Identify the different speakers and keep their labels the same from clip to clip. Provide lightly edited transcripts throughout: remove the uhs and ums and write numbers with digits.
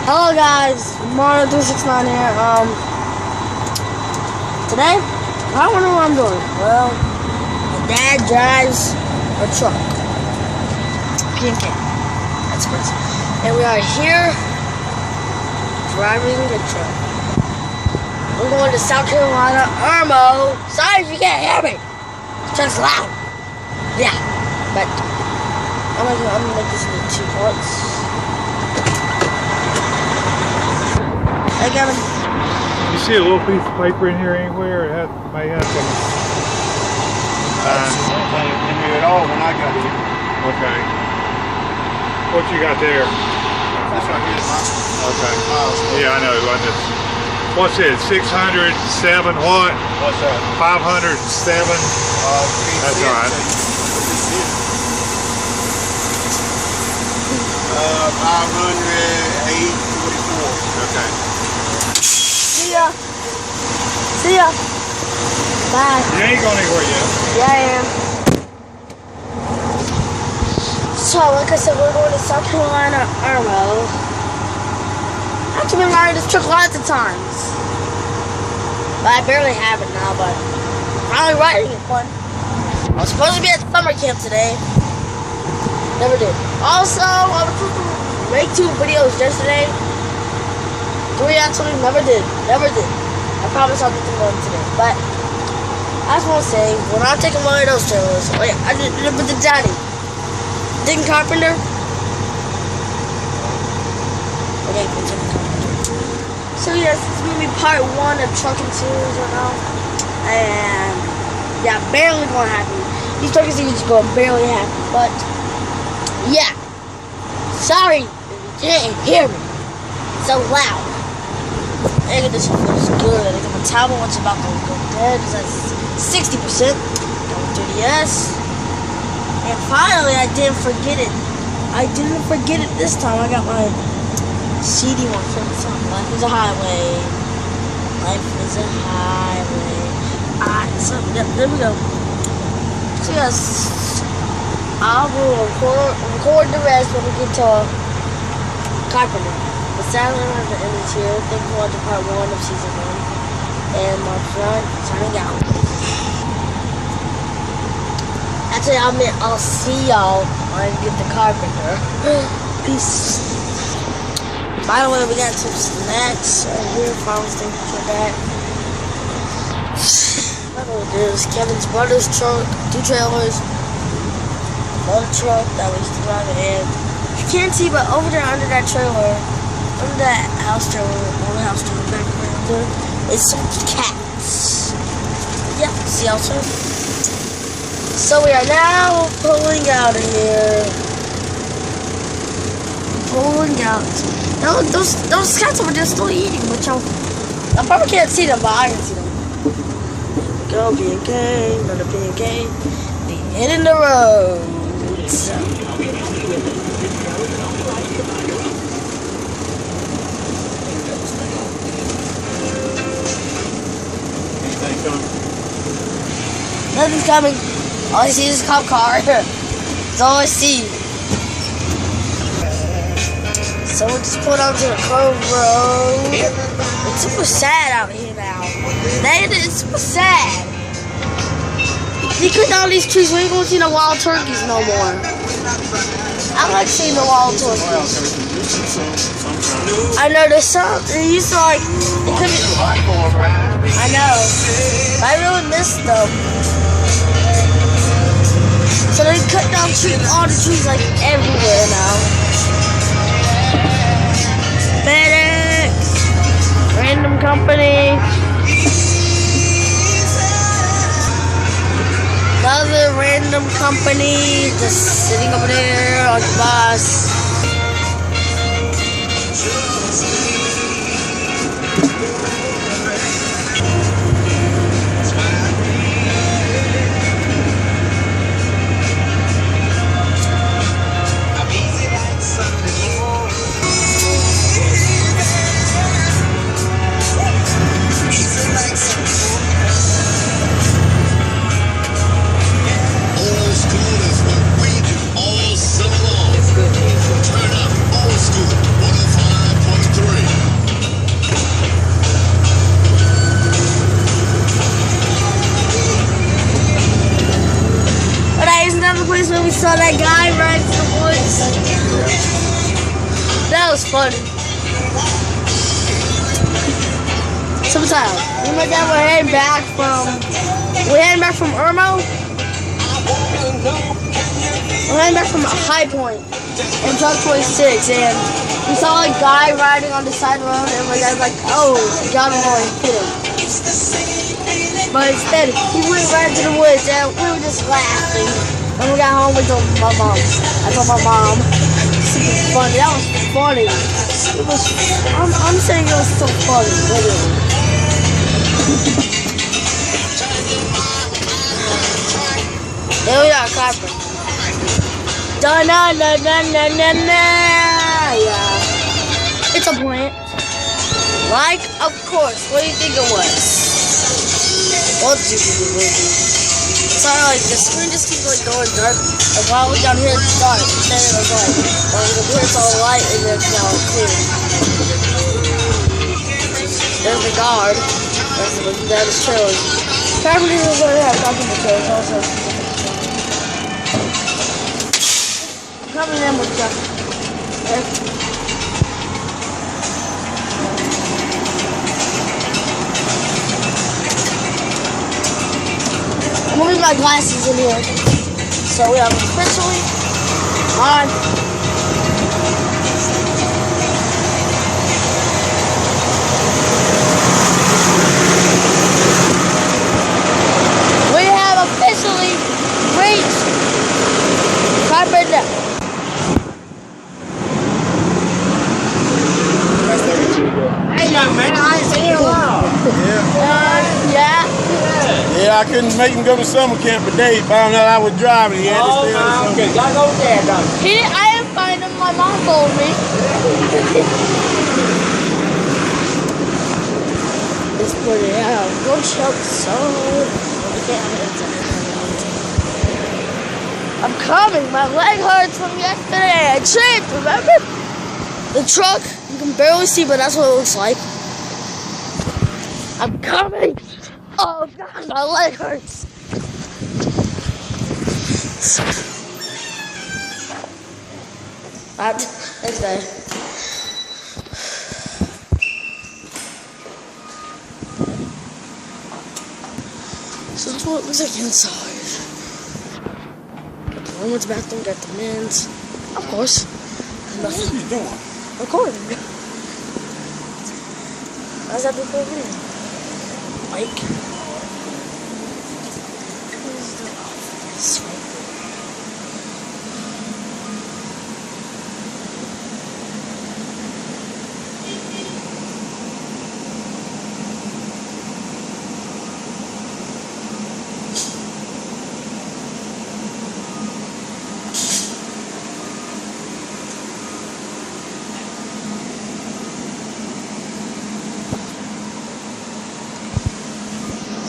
Speaker 1: Hello guys, Mario369 here. Today, I don't know what I'm doing. Well, my dad drives a truck. P&K. That's crazy. And we are here driving the truck. We're going to South Carolina, Irmo. Sorry if you can't hear me. It's just loud. Yeah, but I'm gonna make this into 2 parts. Hey, Kevin.
Speaker 2: You see a little piece of paper in here anywhere? It may have some.
Speaker 3: In here at all when I got here.
Speaker 2: Okay. What you got there?
Speaker 3: This right here is my
Speaker 2: Okay. Yeah, I know. What's it? 607 what?
Speaker 3: What's that?
Speaker 2: 507. That's all right.
Speaker 3: 508.44.
Speaker 2: Okay.
Speaker 1: See ya. See ya. Bye.
Speaker 2: You ain't going anywhere yet.
Speaker 1: Yeah, I am. So, like I said, we're going to South Carolina, Irmo. I've actually been riding this truck lots of times. But I barely have it now, but finally riding it fun. I was supposed to be at summer camp today. Never did. Also, I was supposed to make 2 videos yesterday. 3 actually, never did. Never did. I promise I'll get them going today. But I just want to say, when I'm taking one of those trailers, oh yeah, I did it with the daddy. Ding Carpenter. Okay, continue Carpenter. So yes, this is going to be part 1 of Trucking Series right now. And yeah, barely going happy. These Trucking Series go barely happy. But yeah. Sorry if you can't hear me. It's so loud. I think this one feels good. I think my tablet wants about to go dead because that's 60%. Going through the S. And finally, I didn't forget it. I didn't forget it this time. I got my CD one from the song. Life is a highway. Life is a highway. So, yep, there we go. So yes, I will record the rest when we get to Carpenter. But sadly, I'm going to end this here. Thank you for watching part 1 of season 1. And my friend, signing out. Actually, I'll see y'all when I get the Carpenter. Peace. By the way, we got some snacks right here. Promise things for that. I don't know what it is. Kevin's brother's truck, 2 trailers, another truck that we used to drive in. You can't see, but over there under that trailer, under that house trailer, on the house trailer back there, is some cats. Yep, see also. So we are now pulling out of here. Pulling out. No, those cats over there still eating, which I probably can't see them, but I can see them. Go P&K, another P&K. The hitting the road. So. Nothing's coming. All I see is a cop car. That's all I see. So we just pulled onto the Cove Road. It's super sad out here now. It's super sad. You cut down these trees, we ain't gonna see no wild turkeys no more. I like seeing the wild turkeys. I know there's some. They used to like. I know. I really miss them. So they cut down all the trees like everywhere now. FedEx, random company, another random company just sitting over there on the bus.
Speaker 4: Old school is what we do all summer long.
Speaker 1: saw that guy right to the woods. That was funny. Sometime, me and my dad were heading back from Irmo. We're heading back from High Point in Truck 26, and we saw a guy riding on the side road, and my dad's like, "Oh, God, I'm going to hit him." But instead, he went right into the woods, and we were just laughing. When we got home, we told my mom. I told my mom. Super funny. That was funny. It was. I'm saying it was so funny. Literally. There we are, Copper. Da na na na na na na. Yeah. It's a plant. Like, of course. What do you think it was? What do you think it was? Sorry, like the screen just keeps like going dark. Like while I was down here, it's dark. Then it was like, well, over here it's all light, and then it's now clear. There's the guard. That is trailers. Apparently, we're going to have talking to trailers also. Coming in with stuff. I'm gonna leave my glasses in here. So we are officially on. We have officially reached Carpenter.
Speaker 3: Man, I ain't seen him in a while.
Speaker 1: Yeah.
Speaker 3: Yeah, I couldn't make him go to summer camp today. Found out I was driving. He had to stay on
Speaker 4: okay. Gotta go there, dog.
Speaker 1: I didn't find him. My mom told me. Let's put it out. Go choke so. I'm coming. My leg hurts from yesterday. I tripped. Remember? The truck. You can barely see, but that's what it looks like. I'm coming. Oh God, my leg hurts. Next day. So that's what it looks like inside. Got the women's bathroom, got the men's. Of course.
Speaker 3: What are you doing?
Speaker 1: Recording. How's that before video? Mike. Where's the office?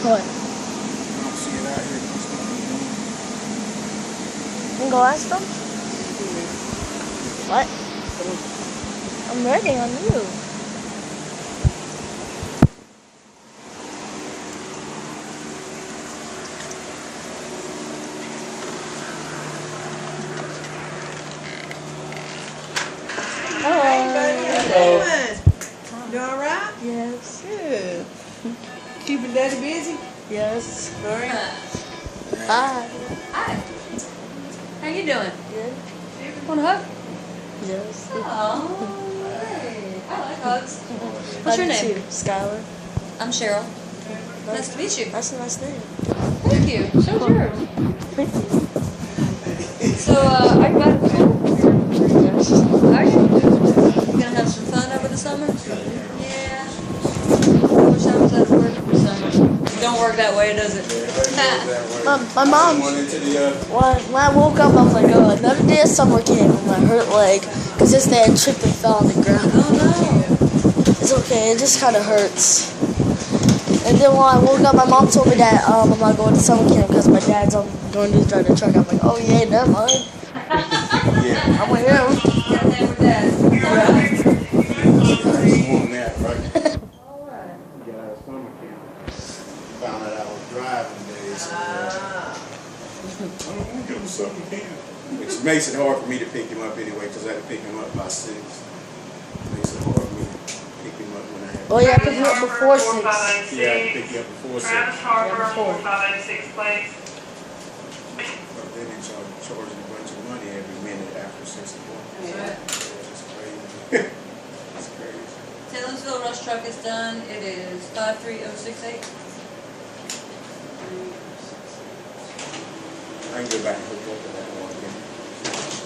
Speaker 1: What?
Speaker 3: I don't see it out here.
Speaker 1: You can go ask them? What? I'm waiting on you.
Speaker 5: Hello. You all right?
Speaker 1: Yes.
Speaker 5: Good. Keeping Daddy busy?
Speaker 1: Yes.
Speaker 5: All right.
Speaker 1: Bye.
Speaker 6: Hi. How you doing?
Speaker 1: Good.
Speaker 6: Want a hug?
Speaker 1: Yes.
Speaker 6: Oh, hey. I like hugs. What's your
Speaker 1: Nice to
Speaker 6: name?
Speaker 1: meet you. Skylar.
Speaker 6: I'm Cheryl. Nice to meet you.
Speaker 1: That's a nice name.
Speaker 6: Thank you. So is yours. So, are you back at school?
Speaker 1: Yes.
Speaker 6: Are you? You gonna have some fun over the summer? Yeah. Wish I was at work for summer. Don't work that way, does it?
Speaker 1: My mom, when I woke up, I was like, oh, another day of summer came and my hurt leg, because this day I tripped and fell on the ground.
Speaker 6: Oh no.
Speaker 1: It's okay, it just kind of hurts. And then when I woke up, my mom told me that I'm not going to summer camp because my dad's going to drive the truck. I'm like, oh yeah, never mind.
Speaker 3: Yeah.
Speaker 1: I'm with him.
Speaker 6: You got a name with Dad.
Speaker 3: That's more than that, right?
Speaker 6: Alright.
Speaker 3: Got out of summer camp. Found out I was driving days. I'm going to go to summer camp. which makes it hard for me to pick him up anyway, because I had to pick him up by 6. Makes it hard for me to pick him up when I have.
Speaker 1: Oh, yeah, pick him up before 6.
Speaker 3: Yeah, I had to pick you up before 6.
Speaker 4: Travis Harper, 4586, please.
Speaker 3: But then they charging a bunch of money every minute after 6 o'clock.
Speaker 5: Yeah.
Speaker 3: It's crazy. It's crazy.
Speaker 6: Taylorsville Rush Truck is done. It is 53068.
Speaker 3: I can go back and hook up to that one again.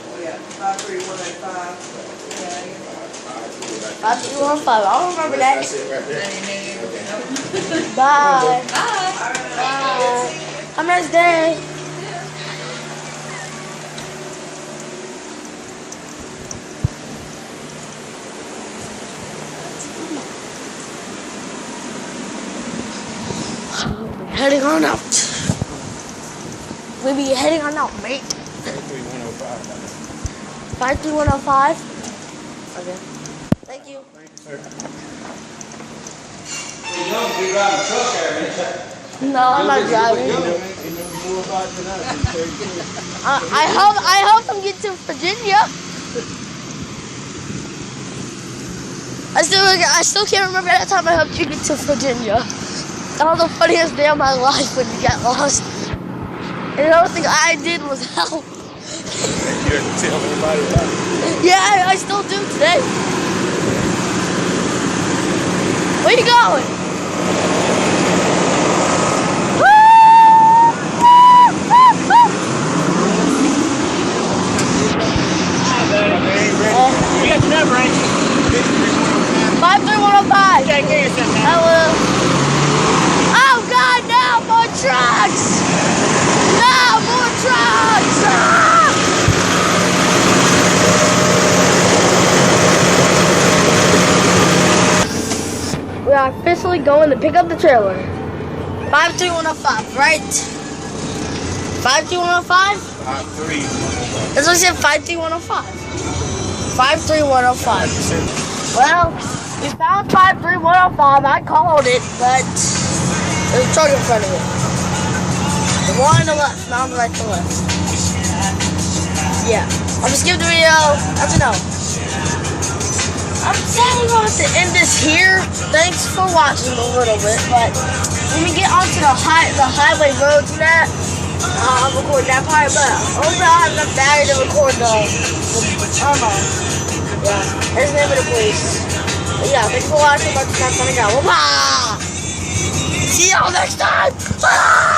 Speaker 5: Oh, yeah, 53105. Yeah, yeah.
Speaker 1: 5215. I don't remember that.
Speaker 3: That's it right there.
Speaker 1: Bye.
Speaker 6: Bye.
Speaker 1: Bye. Have a nice day. Heading on out. We be heading on out, mate.
Speaker 3: 53105.
Speaker 1: 53105. Okay. Thank you. No, I'm not driving. I helped him get to Virginia. I still can't remember that time I helped you get to Virginia. That was the funniest day of my life when you got lost. And the only thing I did was help.
Speaker 3: You have to tell everybody about it.
Speaker 1: Yeah, I still do today. Where you going?
Speaker 7: You got the number, ain't you?
Speaker 1: 53105.
Speaker 7: Take care of yourself
Speaker 1: I
Speaker 7: now.
Speaker 1: will. Oh God, now more trucks! No, more trucks! Ah! We are officially going to pick up the trailer. 53105, right? 53105?
Speaker 3: 53105.
Speaker 1: That's what I said, 53105. 53105. Well, we found 53105. I called it, but there's a truck in front of it. The one on the left, not on the right, to the left. Yeah. I'll just give the video. That's a no. I'm sadly going to have to end this here. Thanks for watching a little bit, but when we get onto the highway roads and that, I'll record that part, but hopefully I'll have enough battery to record the yeah, there's the name of the police. But yeah, thanks for watching. That's not gonna go. Bye. See y'all next time. Bye.